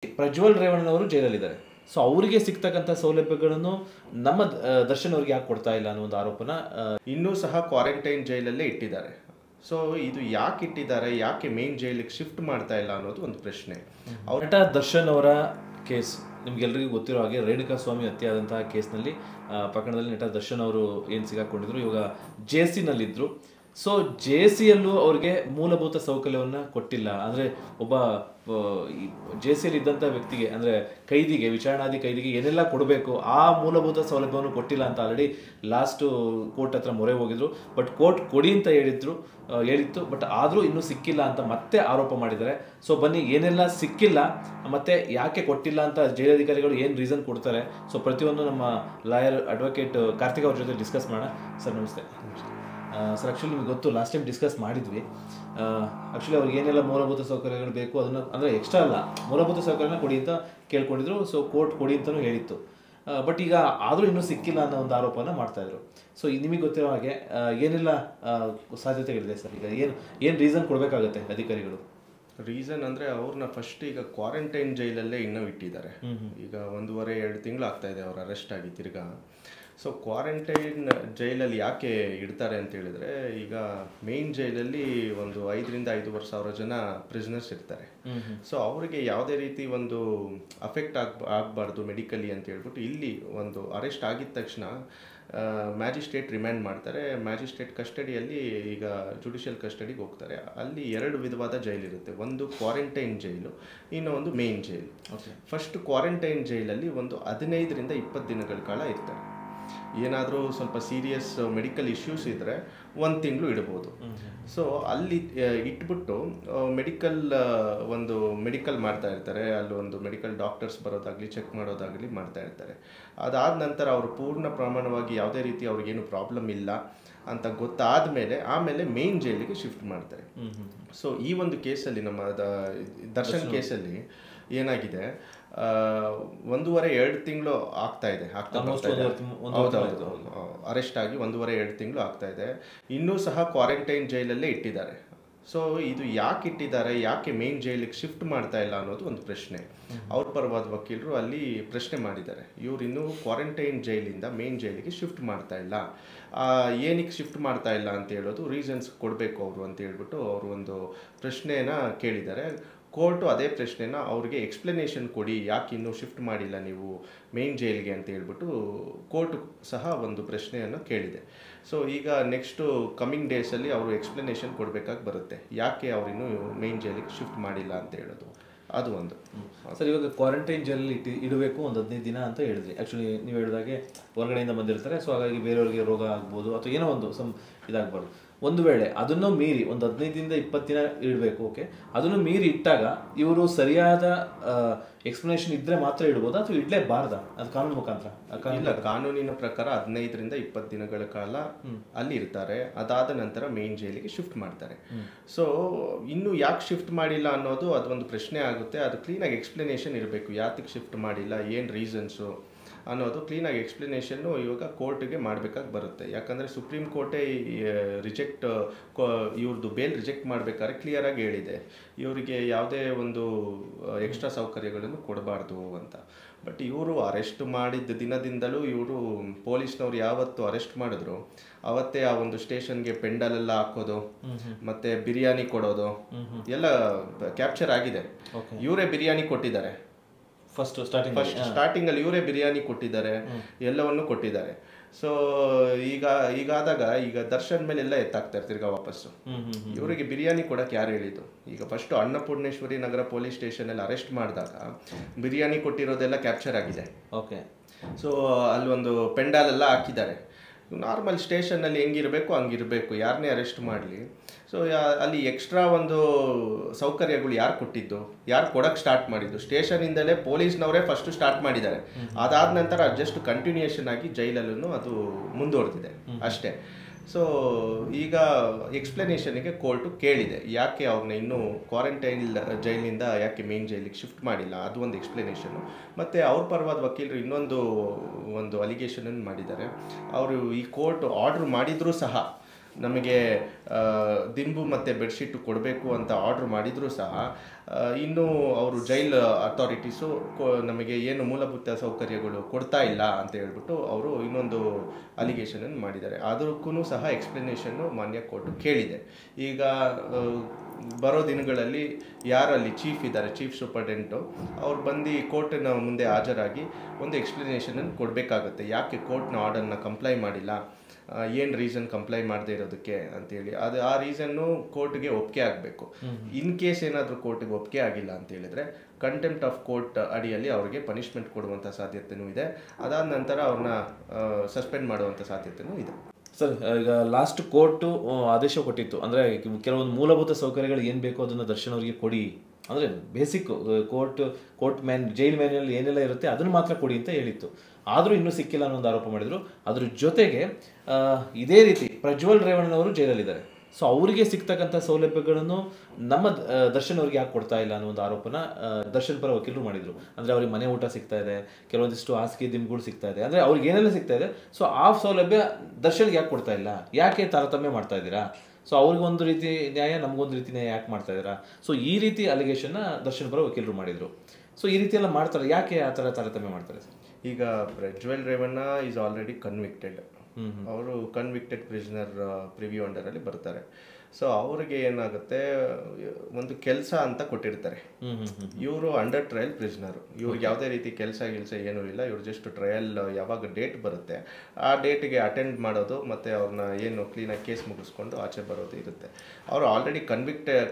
Prajwal ರೇವಣ್ಣನವರು ಜೈಲಲ್ಲಿದ್ದಾರೆ. So ಅವರಿಗೆ ಸಿಗ್ತಕ್ಕಂಥ ಸೌಲಭ್ಯಗಳನ್ನು ನಮ್ಮ ದರ್ಶನ್ ಅವ್ರಿಗೆ ಯಾಕೆ ಕೊಡ್ತಾ ಇಲ್ಲ ಅನ್ನೋ ಒಂದು ಆರೋಪನ ಇನ್ನೂ ಸಹ ಕ್ವಾರಂಟೈನ್ ಜೈಲಲ್ಲೇ ಇಟ್ಟಿದ್ದಾರೆ. ಸೊ ಇದು ಯಾಕೆ ಇಟ್ಟಿದ್ದಾರೆ, ಯಾಕೆ ಮೇನ್ ಜೈಲಿಗೆ ಶಿಫ್ಟ್ ಮಾಡ್ತಾ ಇಲ್ಲ ಅನ್ನೋದು ಒಂದು ಪ್ರಶ್ನೆ. ನಟ ದರ್ಶನ್ ಅವರ ಕೇಸ್ ನಿಮ್ಗೆಲ್ರಿಗೂ ಗೊತ್ತಿರೋ ಹಾಗೆ ರೇಣುಕಾ ಸ್ವಾಮಿ ಹತ್ಯೆ ಆದಂತಹ ಕೇಸ್ನಲ್ಲಿ ಪ್ರಕರಣದಲ್ಲಿ ನಟ ದರ್ಶನ್ ಅವರು ಏನು ಸಿಗಾಕೊಂಡಿದ್ರು, ಇವಾಗ ಜೆ.ಸಿ.ನಲ್ಲಿದ್ದರು. ಸೊ ಜೆ.ಸಿ.ಯಲ್ಲೂ ಅವ್ರಿಗೆ ಮೂಲಭೂತ ಸೌಕರ್ಯವನ್ನು ಕೊಟ್ಟಿಲ್ಲ. ಅಂದರೆ ಒಬ್ಬ ಜೆ.ಸಿ.ಯಲ್ಲಿ ಇದ್ದಂಥ ವ್ಯಕ್ತಿಗೆ, ಅಂದರೆ ಕೈದಿಗೆ, ವಿಚಾರಣಾಧಿ ಕೈದಿಗೆ ಏನೆಲ್ಲ ಕೊಡಬೇಕು ಆ ಮೂಲಭೂತ ಸೌಲಭ್ಯವನ್ನು ಕೊಟ್ಟಿಲ್ಲ ಅಂತ ಆಲ್ರೆಡಿ ಲಾಸ್ಟು ಕೋರ್ಟ್ ಹತ್ರ ಮೊರೆ ಹೋಗಿದ್ರು. ಬಟ್ ಕೋರ್ಟ್ ಕೊಡಿ ಅಂತ ಹೇಳಿತ್ತು. ಬಟ್ ಆದರೂ ಇನ್ನೂ ಸಿಕ್ಕಿಲ್ಲ ಅಂತ ಮತ್ತೆ ಆರೋಪ ಮಾಡಿದ್ದಾರೆ. ಸೊ ಬನ್ನಿ, ಏನೆಲ್ಲ ಸಿಕ್ಕಿಲ್ಲ ಮತ್ತೆ ಯಾಕೆ ಕೊಟ್ಟಿಲ್ಲ ಅಂತ ಜೈಲಧಿಕಾರಿಗಳು ಏನು ರೀಸನ್ ಕೊಡ್ತಾರೆ, ಸೊ ಪ್ರತಿಯೊಂದು ನಮ್ಮ ಲಾಯರ್ ಅಡ್ವೊಕೇಟ್ ಕಾರ್ತಿಕ್ ಅವ್ರ ಜೊತೆ ಡಿಸ್ಕಸ್ ಮಾಡೋಣ. ಸರ್ ನಮಸ್ತೆ. ಸರ್ ಆ್ಯಕ್ಚುಲಿ ನಿಮ್ಗೆ ಗೊತ್ತು, ಲಾಸ್ಟ್ ಟೈಮ್ ಡಿಸ್ಕಸ್ ಮಾಡಿದ್ವಿ. ಆ್ಯಕ್ಚುಲಿ ಅವ್ರಿಗೆ ಏನೆಲ್ಲ ಮೂಲಭೂತ ಸೌಕರ್ಯಗಳು ಬೇಕು ಅದನ್ನು, ಅಂದರೆ ಎಕ್ಸ್ಟ್ರಾ ಅಲ್ಲ, ಮೂಲಭೂತ ಸೌಕರ್ಯನ ಕೊಡಿ ಅಂತ ಕೇಳ್ಕೊಂಡಿದ್ರು. ಸೊ ಕೋರ್ಟ್ ಕೊಡಿ ಅಂತಲೂ ಹೇಳಿತ್ತು. ಬಟ್ ಈಗ ಆದರೂ ಇನ್ನೂ ಸಿಕ್ಕಿಲ್ಲ ಅನ್ನೋ ಒಂದು ಆರೋಪನ ಮಾಡ್ತಾಯಿದ್ರು. ಸೊ ನಿಮಗೆ ಗೊತ್ತಿರೋ ಹಾಗೆ ಏನೆಲ್ಲ ಸಾಧ್ಯತೆಗಳಿದೆ ಸರ್? ಈಗ ಏನು ರೀಸನ್ ಕೊಡಬೇಕಾಗತ್ತೆ ಅಧಿಕಾರಿಗಳು? ರೀಸನ್ ಅಂದರೆ ಅವ್ರನ್ನ ಫಸ್ಟ್ ಈಗ ಕ್ವಾರಂಟೈನ್ ಜೈಲಲ್ಲೇ ಇನ್ನೂ ಇಟ್ಟಿದ್ದಾರೆ. ಈಗ 1.5-2 ತಿಂಗಳು ಆಗ್ತಾ ಇದೆ ಅವ್ರು ಅರೆಸ್ಟ್ ಆಗಿ ತಿರ್ಗಾ. ಸೊ ಕ್ವಾರಂಟೈನ್ ಜೈಲಲ್ಲಿ ಯಾಕೆ ಇಡ್ತಾರೆ ಅಂತ ಹೇಳಿದ್ರೆ, ಈಗ ಮೇನ್ ಜೈಲಲ್ಲಿ ಒಂದು 5,000-5,500 ಸಾವಿರ ಜನ ಪ್ರಿಸನರ್ಸ್ ಇರ್ತಾರೆ. ಸೊ ಅವರಿಗೆ ಯಾವುದೇ ರೀತಿ ಒಂದು ಅಫೆಕ್ಟ್ ಆಗಬಾರ್ದು ಮೆಡಿಕಲಿ ಅಂತ ಹೇಳ್ಬಿಟ್ಟು ಇಲ್ಲಿ ಒಂದು ಅರೆಸ್ಟ್ ಆಗಿದ ತಕ್ಷಣ ಮ್ಯಾಜಿಸ್ಟ್ರೇಟ್ ರಿಮ್ಯಾಂಡ್ ಮಾಡ್ತಾರೆ. ಮ್ಯಾಜಿಸ್ಟ್ರೇಟ್ ಕಸ್ಟಡಿಯಲ್ಲಿ ಈಗ ಜುಡಿಷಿಯಲ್ ಕಸ್ಟಡಿಗೆ ಹೋಗ್ತಾರೆ. ಅಲ್ಲಿ 2 ವಿಧವಾದ ಜೈಲಿರುತ್ತೆ. ಒಂದು ಕ್ವಾರಂಟೈನ್ ಜೈಲು, ಇನ್ನೊಂದು ಮೇನ್ ಜೈಲು. ಫಸ್ಟ್ ಕ್ವಾರಂಟೈನ್ ಜೈಲಲ್ಲಿ ಒಂದು 15-20 ದಿನಗಳ ಕಾಲ ಇರ್ತಾರೆ. ಏನಾದರೂ ಸ್ವಲ್ಪ ಸೀರಿಯಸ್ ಮೆಡಿಕಲ್ ಇಶ್ಯೂಸ್ ಇದ್ದರೆ 1 ತಿಂಗಳು ಇಡ್ಬೋದು. ಸೊ ಅಲ್ಲಿ ಇಟ್ಬಿಟ್ಟು ಮೆಡಿಕಲ್ ಮಾಡ್ತಾ ಇರ್ತಾರೆ. ಅಲ್ಲಿ ಒಂದು ಮೆಡಿಕಲ್ ಡಾಕ್ಟರ್ಸ್ ಬರೋದಾಗಲಿ ಚೆಕ್ ಮಾಡೋದಾಗಲಿ ಮಾಡ್ತಾ ಇರ್ತಾರೆ. ಅದಾದ ನಂತರ ಅವರು ಪೂರ್ಣ ಪ್ರಮಾಣವಾಗಿ ಯಾವುದೇ ರೀತಿ ಅವ್ರಿಗೇನು ಪ್ರಾಬ್ಲಮ್ ಇಲ್ಲ ಅಂತ ಗೊತ್ತಾದ ಮೇಲೆ ಆಮೇಲೆ ಮೇನ್ ಜೈಲಿಗೆ ಶಿಫ್ಟ್ ಮಾಡ್ತಾರೆ. ಸೊ ಈ ಒಂದು ಕೇಸಲ್ಲಿ, ನಮ್ಮ ದರ್ಶನ್ ಕೇಸಲ್ಲಿ ಏನಾಗಿದೆ, 1.5-2 ತಿಂಗಳು ಆಗ್ತಾ ಇದೆ. ಹೌದೌದು, ಅರೆಸ್ಟ್ ಆಗಿ 1.5-2 ತಿಂಗಳು ಆಗ್ತಾ ಇದೆ. ಇನ್ನೂ ಸಹ ಕ್ವಾರಂಟೈನ್ ಜೈಲಲ್ಲೇ ಇಟ್ಟಿದ್ದಾರೆ. ಸೊ ಇದು ಯಾಕೆ ಇಟ್ಟಿದ್ದಾರೆ, ಯಾಕೆ ಮೇನ್ ಜೈಲಿಗೆ ಶಿಫ್ಟ್ ಮಾಡ್ತಾ ಇಲ್ಲ ಅನ್ನೋದು ಒಂದು ಪ್ರಶ್ನೆ. ಅವ್ರ ಪರವಾದ ವಕೀಲರು ಅಲ್ಲಿ ಪ್ರಶ್ನೆ ಮಾಡಿದ್ದಾರೆ. ಇವ್ರು ಇನ್ನೂ ಕ್ವಾರಂಟೈನ್ ಜೈಲಿಂದ ಮೇನ್ ಜೈಲಿಗೆ ಶಿಫ್ಟ್ ಮಾಡ್ತಾ ಇಲ್ಲ, ಏನಕ್ಕೆ ಶಿಫ್ಟ್ ಮಾಡ್ತಾ ಇಲ್ಲ ಅಂತ ಹೇಳೋದು ರೀಸನ್ಸ್ ಕೊಡಬೇಕು ಅವರು ಅಂತ ಹೇಳ್ಬಿಟ್ಟು ಅವರು ಒಂದು ಪ್ರಶ್ನೆನ ಕೇಳಿದ್ದಾರೆ. ಕೋರ್ಟು ಅದೇ ಪ್ರಶ್ನೆನ ಅವ್ರಿಗೆ ಎಕ್ಸ್ಪ್ಲನೇಷನ್ ಕೊಡಿ, ಯಾಕೆ ಇನ್ನೂ ಶಿಫ್ಟ್ ಮಾಡಿಲ್ಲ ನೀವು ಮೇನ್ ಜೈಲಿಗೆ ಅಂತ ಹೇಳ್ಬಿಟ್ಟು ಕೋರ್ಟು ಸಹ ಒಂದು ಪ್ರಶ್ನೆಯನ್ನು ಕೇಳಿದೆ. ಸೊ ಈಗ ನೆಕ್ಸ್ಟು ಕಮ್ಮಿಂಗ್ ಡೇಸಲ್ಲಿ ಅವರು ಎಕ್ಸ್ಪ್ಲನೇಷನ್ ಕೊಡಬೇಕಾಗಿ ಬರುತ್ತೆ, ಯಾಕೆ ಅವರಿನ್ನೂ ಮೇನ್ ಜೈಲಿಗೆ ಶಿಫ್ಟ್ ಮಾಡಿಲ್ಲ ಅಂತ ಹೇಳೋದು. ಅದು ಒಂದು. ಸರ್, ಇವಾಗ ಕ್ವಾರಂಟೈನ್ ಜೈಲಲ್ಲಿ ಇಡಬೇಕು ಒಂದು 15 ದಿನ ಅಂತ ಹೇಳಿದ್ರಿ. ಆ್ಯಕ್ಚುಲಿ ನೀವು ಹೇಳಿದಾಗೆ ಹೊರಗಡೆಯಿಂದ ಬಂದಿರ್ತಾರೆ. ಸೊ ಹಾಗಾಗಿ ಬೇರೆಯವ್ರಿಗೆ ರೋಗ ಆಗ್ಬೋದು ಅಥವಾ ಏನೋ ಒಂದು ಇದಾಗಬಾರ್ದು. ಒಂದು ವೇಳೆ ಅದನ್ನು ಮೀರಿ ಒಂದು 15-20 ದಿನ ಇಡಬೇಕು, ಓಕೆ, ಅದನ್ನು ಮೀರಿ ಇಟ್ಟಾಗ ಇವರು ಸರಿಯಾದ ಎಕ್ಸ್ಪ್ಲನೇಷನ್ ಇದ್ದರೆ ಮಾತ್ರ ಇಡ್ಬೋದಾ ಅಥವಾ ಇಡಲೇಬಾರ್ದಾ? ಅದು ಕಾನೂನು ಮುಖಾಂತರ? ಇಲ್ಲ, ಕಾನೂನಿನ ಪ್ರಕಾರ 15-20 ದಿನಗಳ ಕಾಲ ಅಲ್ಲಿ ಇರ್ತಾರೆ. ಅದಾದ ನಂತರ ಮೇನ್ ಜೈಲಿಗೆ ಶಿಫ್ಟ್ ಮಾಡ್ತಾರೆ. ಸೊ ಇನ್ನು ಯಾಕೆ ಶಿಫ್ಟ್ ಮಾಡಿಲ್ಲ ಅನ್ನೋದು ಅದೊಂದು ಪ್ರಶ್ನೆ ಆಗುತ್ತೆ. ಅದು ಕ್ಲೀನಾಗಿ ಎಕ್ಸ್ಪ್ಲನೇಷನ್ ಇರಬೇಕು, ಯಾತಕ್ಕೆ ಶಿಫ್ಟ್ ಮಾಡಿಲ್ಲ, ಏನು ರೀಸನ್ಸು ಅನ್ನೋದು ಕ್ಲೀನಾಗಿ ಎಕ್ಸ್ಪ್ಲನೇಷನ್ನು ಇವಾಗ ಕೋರ್ಟಿಗೆ ಮಾಡಬೇಕಾಗಿ ಬರುತ್ತೆ. ಯಾಕಂದರೆ ಸುಪ್ರೀಂ ಕೋರ್ಟೇ ಇವ್ರದ್ದು ಬೇಲ್ ರಿಜೆಕ್ಟ್ ಮಾಡಬೇಕಾದ್ರೆ ಕ್ಲಿಯರಾಗಿ ಹೇಳಿದೆ, ಇವರಿಗೆ ಯಾವುದೇ ಒಂದು ಎಕ್ಸ್ಟ್ರಾ ಸೌಕರ್ಯಗಳನ್ನು ಕೊಡಬಾರ್ದು ಅಂತ. ಬಟ್ ಇವರು ಅರೆಸ್ಟ್ ಮಾಡಿದ ದಿನದಿಂದಲೂ ಇವರು ಪೊಲೀಸ್ನವ್ರು ಯಾವತ್ತು ಅರೆಸ್ಟ್ ಮಾಡಿದ್ರು ಅವತ್ತೇ ಆ ಒಂದು ಸ್ಟೇಷನ್ಗೆ ಪೆಂಡಲೆಲ್ಲ ಹಾಕೋದು, ಮತ್ತೆ ಬಿರಿಯಾನಿ ಕೊಡೋದು ಎಲ್ಲ ಕ್ಯಾಪ್ಚರ್ ಆಗಿದೆ. ಇವರೇ ಬಿರಿಯಾನಿ ಕೊಟ್ಟಿದ್ದಾರೆ. ಫಸ್ಟ್ ಸ್ಟಾರ್ಟಿಂಗಲ್ಲಿ ಇವರೇ ಬಿರಿಯಾನಿ ಕೊಟ್ಟಿದ್ದಾರೆ, ಎಲ್ಲವನ್ನು ಕೊಟ್ಟಿದ್ದಾರೆ. ಸೊ ಈಗಾದಾಗ ಈಗ ದರ್ಶನ್ ಮೇಲೆ ಎಲ್ಲ ಎತ್ತಾಗ್ತಾರೆ ತಿರ್ಗಾ ವಾಪಸ್ಸು. ಇವರಿಗೆ ಬಿರಿಯಾನಿ ಕೊಡಕ್ಕೆ ಯಾರು ಹೇಳಿದ್ದು? ಈಗ ಫಸ್ಟು ಅನ್ನಪೂರ್ಣೇಶ್ವರಿ ನಗರ ಪೊಲೀಸ್ ಸ್ಟೇಷನಲ್ಲಿ ಅರೆಸ್ಟ್ ಮಾಡಿದಾಗ ಬಿರಿಯಾನಿ ಕೊಟ್ಟಿರೋದೆಲ್ಲ ಕ್ಯಾಪ್ಚರ್ ಆಗಿದೆ. ಓಕೆ. ಸೊ ಅಲ್ಲೊಂದು ಪೆಂಡಾಲೆಲ್ಲ ಹಾಕಿದ್ದಾರೆ. ನಾರ್ಮಲ್ ಸ್ಟೇಷನ್ನಲ್ಲಿ ಹೆಂಗಿರಬೇಕು ಹಂಗಿರಬೇಕು, ಯಾರನ್ನೇ ಅರೆಸ್ಟ್ ಮಾಡಲಿ. ಸೊ ಅಲ್ಲಿ ಎಕ್ಸ್ಟ್ರಾ ಒಂದು ಸೌಕರ್ಯಗಳು ಯಾರು ಕೊಟ್ಟಿದ್ದು, ಯಾರು ಕೊಡೋಕ್ಕೆ ಸ್ಟಾರ್ಟ್ ಮಾಡಿದ್ದು? ಸ್ಟೇಷನಿಂದಲೇ ಪೊಲೀಸ್ನವರೇ ಫಸ್ಟು ಸ್ಟಾರ್ಟ್ ಮಾಡಿದ್ದಾರೆ. ಅದಾದ ನಂತರ ಜಸ್ಟ್ ಕಂಟಿನ್ಯೂಯೇಷನ್ ಆಗಿ ಜೈಲಲ್ಲೂ ಅದು ಮುಂದುವರೆದಿದೆ ಅಷ್ಟೇ. ಸೊ ಈಗ ಎಕ್ಸ್ಪ್ಲನೇಷನ್ಗೆ ಕೋರ್ಟು ಕೇಳಿದೆ, ಯಾಕೆ ಅವ್ರನ್ನ ಇನ್ನೂ ಕ್ವಾರಂಟೈನ್ ಜೈಲಿಂದ ಯಾಕೆ ಮೇನ್ ಜೈಲಿಗೆ ಶಿಫ್ಟ್ ಮಾಡಿಲ್ಲ, ಅದು ಒಂದು ಎಕ್ಸ್ಪ್ಲನೇಷನು. ಮತ್ತು ಅವ್ರ ಪರವಾದ ವಕೀಲರು ಇನ್ನೊಂದು ಅಲಿಗೇಷನನ್ನು ಮಾಡಿದ್ದಾರೆ. ಅವರು ಈ ಕೋರ್ಟ್ ಆರ್ಡ್ರ್ ಮಾಡಿದರೂ ಸಹ ನಮಗೆ ದಿಂಬು ಮತ್ತು ಬೆಡ್ಶೀಟು ಕೊಡಬೇಕು ಅಂತ ಆರ್ಡ್ರ್ ಮಾಡಿದರೂ ಸಹ ಇನ್ನೂ ಅವರು ಜೈಲ್ ಅಥಾರಿಟೀಸು ನಮಗೆ ಏನು ಮೂಲಭೂತ ಸೌಕರ್ಯಗಳು ಕೊಡ್ತಾ ಇಲ್ಲ ಅಂತ ಹೇಳ್ಬಿಟ್ಟು ಅವರು ಇನ್ನೊಂದು ಅಲಿಗೇಷನನ್ನು ಮಾಡಿದ್ದಾರೆ. ಅದಕ್ಕೂ ಸಹ ಎಕ್ಸ್ಪ್ಲನೇಷನ್ನು ಮಾನ್ಯ ಕೋರ್ಟು ಕೇಳಿದೆ. ಈಗ ಬರೋ ದಿನಗಳಲ್ಲಿ ಯಾರಲ್ಲಿ ಚೀಫ್ ಇದ್ದಾರೆ, ಚೀಫ್ ಸೂಪರ್ಡೆಂಟು, ಅವ್ರು ಬಂದು ಕೋರ್ಟಿನ ಮುಂದೆ ಹಾಜರಾಗಿ ಒಂದು ಎಕ್ಸ್ಪ್ಲನೇಷನನ್ನು ಕೊಡಬೇಕಾಗತ್ತೆ. ಯಾಕೆ ಕೋರ್ಟ್ನ ಆರ್ಡರ್ನ ಕಂಪ್ಲೈ ಮಾಡಿಲ್ಲ, ಏನು ರೀಸನ್ ಕಂಪ್ಲೈ ಮಾಡದೇ ಇರೋದಕ್ಕೆ ಅಂತೇಳಿ. ಆ ರೀಸನ್ನು ಕೋರ್ಟ್ಗೆ ಒಪ್ಪಿಗೆ ಆಗಬೇಕು. ಇನ್ ಕೇಸ್ ಏನಾದರೂ ಕೋರ್ಟ್ಗೆ ಒಪ್ಪಿಗೆ ಆಗಿಲ್ಲ ಅಂತ ಹೇಳಿದ್ರೆ ಕಂಟೆಂಪ್ಟ್ ಆಫ್ ಕೋರ್ಟ್ ಅಡಿಯಲ್ಲಿ ಅವ್ರಿಗೆ ಪನಿಷ್ಮೆಂಟ್ ಕೊಡುವಂಥ ಸಾಧ್ಯತೆಯೂ ಇದೆ. ಅದಾದ ನಂತರ ಅವ್ರನ್ನ ಸಸ್ಪೆಂಡ್ ಮಾಡುವಂಥ ಸಾಧ್ಯತೆಯೂ ಇದೆ. ಸರ್, ಈಗ ಲಾಸ್ಟ್ ಕೋರ್ಟು ಆದೇಶ ಕೊಟ್ಟಿತ್ತು, ಅಂದರೆ ಕೆಲವೊಂದು ಮೂಲಭೂತ ಸೌಕರ್ಯಗಳು ಏನು ಬೇಕೋ ಅದನ್ನು ದರ್ಶನ್ ಅವರಿಗೆ ಕೊಡಿ, ಅಂದರೆ ಬೇಸಿಕ್ ಜೈಲ್ ಮ್ಯಾನ್ಯಲ್ಲಿ ಏನೆಲ್ಲ ಇರುತ್ತೆ ಅದನ್ನು ಮಾತ್ರ ಕೊಡಿ ಅಂತ ಹೇಳಿತ್ತು. ಆದರೂ ಇನ್ನೂ ಸಿಕ್ಕಿಲ್ಲ ಅನ್ನೋ ಒಂದು ಆರೋಪ ಮಾಡಿದರು. ಅದ್ರ ಜೊತೆಗೆ ಇದೇ ರೀತಿ ಪ್ರಜ್ವಲ್ ರೇವಣ್ಣನವರು ಜೈಲಲ್ಲಿದ್ದಾರೆ. ಸೊ ಅವರಿಗೆ ಸಿಗ್ತಕ್ಕಂಥ ಸೌಲಭ್ಯಗಳನ್ನು ನಮ್ಮ ದರ್ಶನ್ ಅವ್ರಿಗೆ ಯಾಕೆ ಕೊಡ್ತಾ ಇಲ್ಲ ಅನ್ನೋ ಒಂದು ಆರೋಪನ ದರ್ಶನ್ ಪರ ವಕೀಲರು ಮಾಡಿದರು. ಅಂದರೆ ಅವ್ರಿಗೆ ಮನೆ ಊಟ ಸಿಗ್ತಾ ಇದೆ, ಕೆಲವೊಂದಿಷ್ಟು ಹಾಸಿಗೆ ದಿಂಬುಗಳು ಸಿಗ್ತಾ ಇದೆ, ಅಂದರೆ ಅವ್ರಿಗೆ ಏನೆಲ್ಲ ಸಿಗ್ತಾ ಇದೆ. ಸೊ ಆ ಸೌಲಭ್ಯ ದರ್ಶನ್ಗೆ ಯಾಕೆ ಕೊಡ್ತಾ ಇಲ್ಲ, ಯಾಕೆ ತಾರತಮ್ಯ ಮಾಡ್ತಾ ಇದ್ದೀರಾ? ಸೊ ಅವ್ರಿಗೊಂದು ರೀತಿ ನ್ಯಾಯ, ನಮಗೊಂದು ರೀತಿ ನ್ಯಾಯ ಯಾಕೆ ಮಾಡ್ತಾ ಇದ್ದೀರಾ? ಸೊ ಈ ರೀತಿ ಅಲಿಗೇಷನ್ನ ದರ್ಶನ್ ಪರ ವಕೀಲರು ಮಾಡಿದರು. ಸೊ ಈ ರೀತಿ ಎಲ್ಲ ಮಾಡ್ತಾರೆ, ಯಾಕೆ ಆ ಥರ ತಾರತಮ್ಯ ಮಾಡ್ತಾರೆ ಸರ್? ಈಗ Prajwal Revanna is already convicted. ಅವರು ಕನ್ವಿಕ್ಟೆಡ್ ಪ್ರಿಸನರ್ ಪ್ರಿವ್ಯೂ ಅಂಡರಲ್ಲಿ ಬರ್ತಾರೆ. ಸೊ ಅವ್ರಿಗೆ ಏನಾಗುತ್ತೆ, ಒಂದು ಕೆಲಸ ಅಂತ ಕೊಟ್ಟಿರ್ತಾರೆ. ಇವರು ಅಂಡರ್ ಟ್ರಯಲ್ ಪ್ರಿಸನರು. ಇವ್ರಿಗೆ ಯಾವುದೇ ರೀತಿ ಕೆಲಸ ಏನೂ ಇಲ್ಲ. ಇವ್ರು ಜಸ್ಟ್ ಟ್ರಯಲ್ ಯಾವಾಗ ಡೇಟ್ ಬರುತ್ತೆ ಆ ಡೇಟ್ಗೆ ಅಟೆಂಡ್ ಮಾಡೋದು ಮತ್ತು ಅವ್ರನ್ನ ಏನು ಕ್ಲೀನಾಗಿ ಕೇಸ್ ಮುಗಿಸ್ಕೊಂಡು ಆಚೆ ಬರೋದು ಇರುತ್ತೆ. ಅವರು ಆಲ್ರೆಡಿ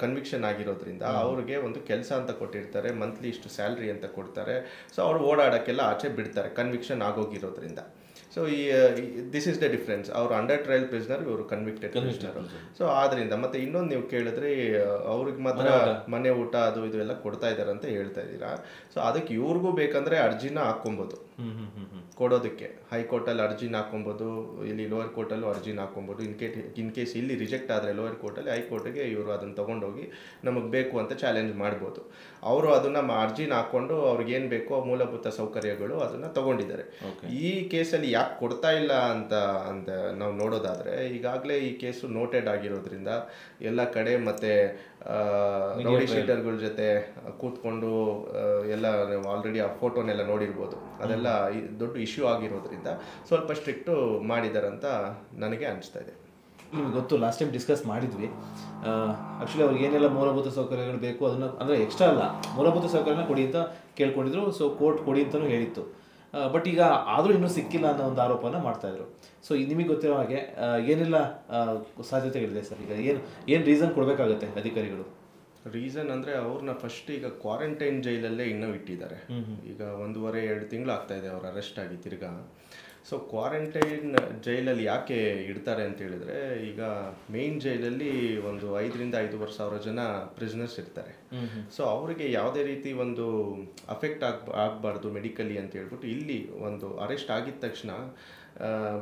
ಕನ್ವಿಕ್ಷನ್ ಆಗಿರೋದ್ರಿಂದ ಅವ್ರಿಗೆ ಒಂದು ಕೆಲಸ ಅಂತ ಕೊಟ್ಟಿರ್ತಾರೆ, ಮಂತ್ಲಿ ಇಷ್ಟು ಸ್ಯಾಲ್ರಿ ಅಂತ ಕೊಡ್ತಾರೆ. ಸೊ ಅವ್ರು ಓಡಾಡೋಕ್ಕೆಲ್ಲ ಆಚೆ ಬಿಡ್ತಾರೆ ಕನ್ವಿಕ್ಷನ್ ಆಗೋಗಿರೋದ್ರಿಂದ. So this is the difference. ಅವರು ಅಂಡರ್ ಟ್ರಯಲ್ ಪ್ರಿಸನರ್, ಇವರು ಕನ್ವಿಕ್ಟೆಡ್ ಪ್ರಿಸನರ್. ಸೊ ಆದ್ರಿಂದ ಮತ್ತೆ ಇನ್ನೊಂದು ನೀವು ಕೇಳಿದ್ರೆ ಅವ್ರಿಗೆ ಮಾತ್ರ ಮನೆ ಊಟ ಅದು ಇದು ಎಲ್ಲ ಕೊಡ್ತಾ ಇದ್ದಾರೆ ಅಂತ ಹೇಳ್ತಾ ಇದ್ದೀರಾ. ಸೊ ಅದಕ್ಕೆ ಇವ್ರಿಗೂ ಬೇಕಂದ್ರೆ ಅರ್ಜಿನ ಹಾಕೊಬೋದು ಕೊಡೋದಕ್ಕೆ. ಹೈಕೋರ್ಟಲ್ಲಿ ಅರ್ಜಿನ ಹಾಕೊಬೋದು, ಇಲ್ಲಿ ಲೋವರ್ ಕೋರ್ಟಲ್ಲೂ ಅರ್ಜಿನ ಹಾಕೊಬೋದು. ಇನ್ ಕೇಸ್ ಇಲ್ಲಿ ರಿಜೆಕ್ಟ್ ಆದರೆ ಲೋವರ್ ಕೋರ್ಟಲ್ಲಿ ಹೈಕೋರ್ಟ್ಗೆ ಇವರು ಅದನ್ನು ತೊಗೊಂಡೋಗಿ ನಮಗೆ ಬೇಕು ಅಂತ ಚಾಲೆಂಜ್ ಮಾಡ್ಬೋದು. ಅವರು ಅದನ್ನು ಅರ್ಜಿನ ಹಾಕ್ಕೊಂಡು ಅವ್ರಿಗೆ ಏನು ಬೇಕೋ ಮೂಲಭೂತ ಸೌಕರ್ಯಗಳು ಅದನ್ನು ತೊಗೊಂಡಿದ್ದಾರೆ. ಈ ಕೇಸಲ್ಲಿ ಯಾಕೆ ಕೊಡ್ತಾ ಇಲ್ಲ ಅಂತ ನಾವು ನೋಡೋದಾದರೆ, ಈಗಾಗಲೇ ಈ ಕೇಸು ನೋಟೆಡ್ ಆಗಿರೋದ್ರಿಂದ ಎಲ್ಲ ಕಡೆ ಮತ್ತು ರೌಡಿ ಶೀಟರ್ಗಳ ಜೊತೆ ಕೂತ್ಕೊಂಡು ಎಲ್ಲ ಆಲ್ರೆಡಿ ಆ ಫೋಟೋನೆಲ್ಲ ನೋಡಿರ್ಬೋದು. ಅದೆಲ್ಲ ದೊಡ್ಡ ಇಶ್ಯೂ ಆಗಿರೋದ್ರಿಂದ ಸ್ವಲ್ಪ ಸ್ಟ್ರಿಕ್ಟು ಮಾಡಿದ್ದಾರೆ ಅಂತ ನನಗೆ ಅನಿಸ್ತಾ ಇದೆ. ನಿಮ್ಗೆ ಗೊತ್ತು, ಲಾಸ್ಟ್ ಟೈಮ್ ಡಿಸ್ಕಸ್ ಮಾಡಿದ್ವಿ. ಆ್ಯಕ್ಚುಲಿ ಅವ್ರಿಗೆ ಏನೆಲ್ಲ ಮೂಲಭೂತ ಸೌಕರ್ಯಗಳು ಬೇಕು ಅದನ್ನು, ಅಂದರೆ ಎಕ್ಸ್ಟ್ರಾ ಅಲ್ಲ, ಮೂಲಭೂತ ಸೌಕರ್ಯನ ಕೊಡಿ ಅಂತ ಕೇಳ್ಕೊಂಡಿದ್ರು. ಸೊ ಕೋರ್ಟ್ ಕೊಡಿ ಅಂತಲೂ ಹೇಳಿತ್ತು. ಬಟ್ ಈಗ ಆದರೂ ಇನ್ನೂ ಸಿಕ್ಕಿಲ್ಲ ಅನ್ನೋ ಒಂದು ಆರೋಪನ ಮಾಡ್ತಾಯಿದ್ರು. ಸೊ ನಿಮಗೆ ಗೊತ್ತಿರೋ ಹಾಗೆ ಏನೆಲ್ಲ ಸಾಧ್ಯತೆಗಳಿದೆ ಸರ್? ಈಗ ಏನು ರೀಸನ್ ಕೊಡಬೇಕಾಗತ್ತೆ ಅಧಿಕಾರಿಗಳು? ರೀಸನ್ ಅಂದರೆ ಅವ್ರನ್ನ ಫಸ್ಟ್ ಈಗ ಕ್ವಾರಂಟೈನ್ ಜೈಲಲ್ಲೇ ಇನ್ನೂ ಇಟ್ಟಿದ್ದಾರೆ. ಈಗ 1.5-2 ತಿಂಗಳು ಆಗ್ತಾ ಇದೆ ಅವ್ರು ಅರೆಸ್ಟ್ ಆಗಿ ತಿರ್ಗಾ. ಸೊ ಕ್ವಾರಂಟೈನ್ ಜೈಲಲ್ಲಿ ಯಾಕೆ ಇಡ್ತಾರೆ ಅಂತ ಹೇಳಿದ್ರೆ, ಈಗ ಮೇನ್ ಜೈಲಲ್ಲಿ ಒಂದು 5,000-5,500 ಜನ ಪ್ರಿಸನರ್ಸ್ ಇರ್ತಾರೆ. ಸೊ ಅವರಿಗೆ ಯಾವುದೇ ರೀತಿ ಒಂದು ಅಫೆಕ್ಟ್ ಆಗಬಾರ್ದು ಮೆಡಿಕಲಿ ಅಂತ ಹೇಳ್ಬಿಟ್ಟು ಇಲ್ಲಿ ಒಂದು ಅರೆಸ್ಟ್ ಆಗಿದ ತಕ್ಷಣ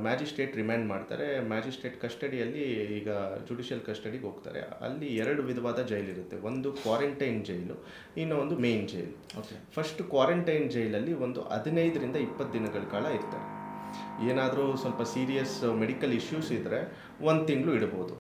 ಮ್ಯಾಜಿಸ್ಟ್ರೇಟ್ ರಿಮ್ಯಾಂಡ್ ಮಾಡ್ತಾರೆ. ಮ್ಯಾಜಿಸ್ಟ್ರೇಟ್ ಕಸ್ಟಡಿಯಲ್ಲಿ ಈಗ ಜುಡಿಷಿಯಲ್ ಕಸ್ಟಡಿಗೆ ಹೋಗ್ತಾರೆ. ಅಲ್ಲಿ 2 ವಿಧವಾದ ಜೈಲಿರುತ್ತೆ. ಒಂದು ಕ್ವಾರಂಟೈನ್ ಜೈಲು, ಇನ್ನೊಂದು ಮೇನ್ ಜೈಲು. ಫಸ್ಟ್ ಕ್ವಾರಂಟೈನ್ ಜೈಲಲ್ಲಿ ಒಂದು 15-20 ದಿನಗಳ ಕಾಲ ಇರ್ತಾರೆ. ಏನಾದರೂ ಸ್ವಲ್ಪ ಸೀರಿಯಸ್ ಮೆಡಿಕಲ್ ಇಶ್ಯೂಸ್ ಇದ್ದರೆ 1 ತಿಂಗಳು ಇಡ್ಬೋದು.